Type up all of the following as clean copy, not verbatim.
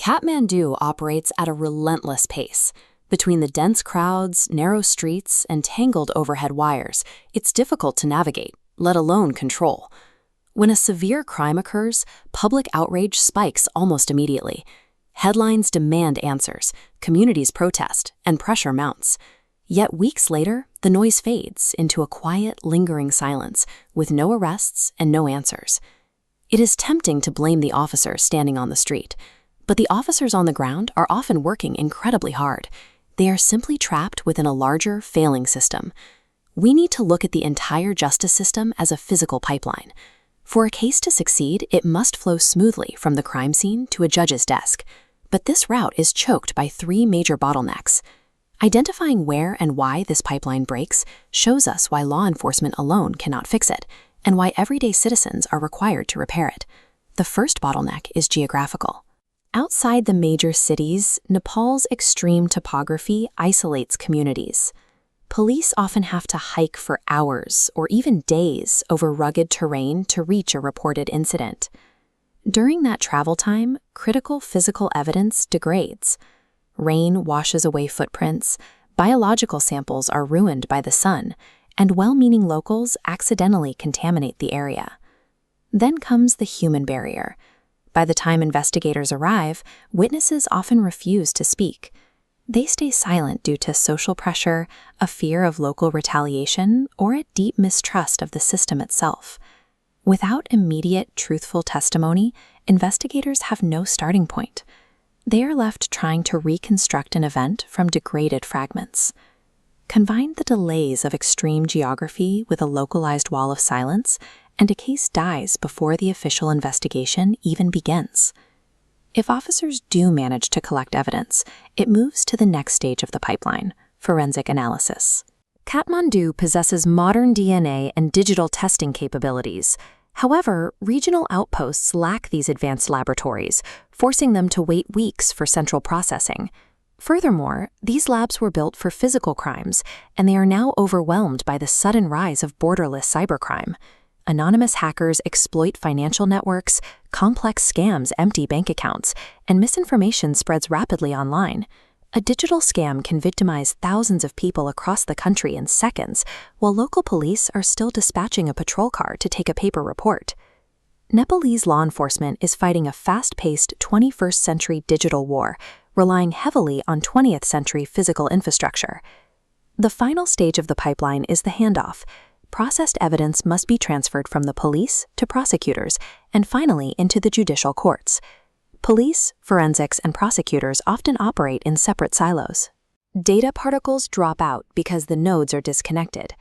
Kathmandu operates at a relentless pace. Between the dense crowds, narrow streets, and tangled overhead wires, it's difficult to navigate, let alone control. When a severe crime occurs, public outrage spikes almost immediately. Headlines demand answers, communities protest, and pressure mounts. Yet weeks later, the noise fades into a quiet, lingering silence, with no arrests and no answers. It is tempting to blame the officers standing on the street, but the officers on the ground are often working incredibly hard. They are simply trapped within a larger, failing system. We need to look at the entire justice system as a physical pipeline. For a case to succeed, it must flow smoothly from the crime scene to a judge's desk. But this route is choked by three major bottlenecks. Identifying where and why this pipeline breaks shows us why law enforcement alone cannot fix it, and why everyday citizens are required to repair it. The first bottleneck is geographical. Outside the major cities, Nepal's extreme topography isolates communities. Police often have to hike for hours or even days over rugged terrain to reach a reported incident. During that travel time, critical physical evidence degrades. Rain washes away footprints, biological samples are ruined by the sun, and well-meaning locals accidentally contaminate the area. Then comes the human barrier. By the time investigators arrive, witnesses often refuse to speak. They stay silent due to social pressure, a fear of local retaliation, or a deep mistrust of the system itself. Without immediate, truthful testimony, investigators have no starting point. They are left trying to reconstruct an event from degraded fragments. Combine the delays of extreme geography with a localized wall of silence, and a case dies before the official investigation even begins. If officers do manage to collect evidence, it moves to the next stage of the pipeline, forensic analysis. Kathmandu possesses modern DNA and digital testing capabilities. However, regional outposts lack these advanced laboratories, forcing them to wait weeks for central processing. Furthermore, these labs were built for physical crimes, and they are now overwhelmed by the sudden rise of borderless cybercrime. Anonymous hackers exploit financial networks, complex scams empty bank accounts, and misinformation spreads rapidly online. A digital scam can victimize thousands of people across the country in seconds, while local police are still dispatching a patrol car to take a paper report. Nepalese law enforcement is fighting a fast-paced 21st-century digital war, relying heavily on 20th-century physical infrastructure. The final stage of the pipeline is the handoff. Processed evidence must be transferred from the police to prosecutors, and finally into the judicial courts. Police, forensics, and prosecutors often operate in separate silos. Data particles drop out because the nodes are disconnected.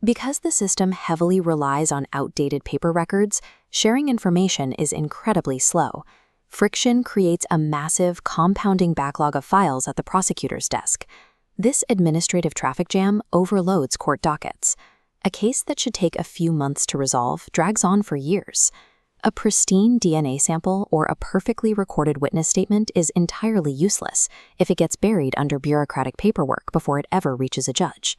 Because the system heavily relies on outdated paper records, sharing information is incredibly slow. Friction creates a massive, compounding backlog of files at the prosecutor's desk. This administrative traffic jam overloads court dockets. A case that should take a few months to resolve drags on for years. A pristine DNA sample or a perfectly recorded witness statement is entirely useless if it gets buried under bureaucratic paperwork before it ever reaches a judge.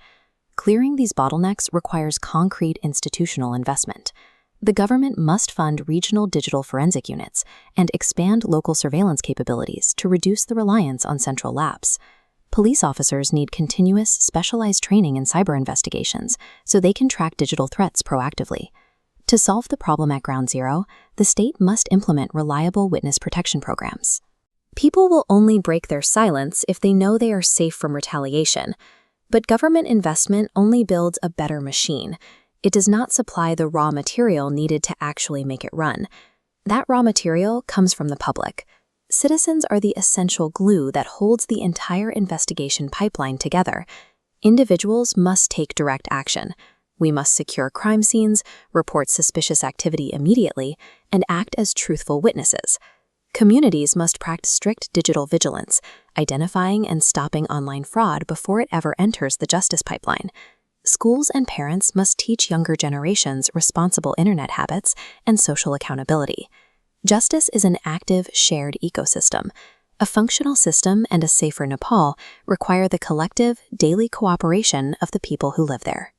Clearing these bottlenecks requires concrete institutional investment. The government must fund regional digital forensic units and expand local surveillance capabilities to reduce the reliance on central labs. Police officers need continuous, specialized training in cyber investigations so they can track digital threats proactively. To solve the problem at ground zero, the state must implement reliable witness protection programs. People will only break their silence if they know they are safe from retaliation. But government investment only builds a better machine. It does not supply the raw material needed to actually make it run. That raw material comes from the public. Citizens are the essential glue that holds the entire investigation pipeline together. Individuals must take direct action. We must secure crime scenes, report suspicious activity immediately, and act as truthful witnesses. Communities must practice strict digital vigilance, identifying and stopping online fraud before it ever enters the justice pipeline. Schools and parents must teach younger generations responsible internet habits and social accountability. Justice is an active, shared ecosystem. A functional system and a safer Nepal require the collective, daily cooperation of the people who live there.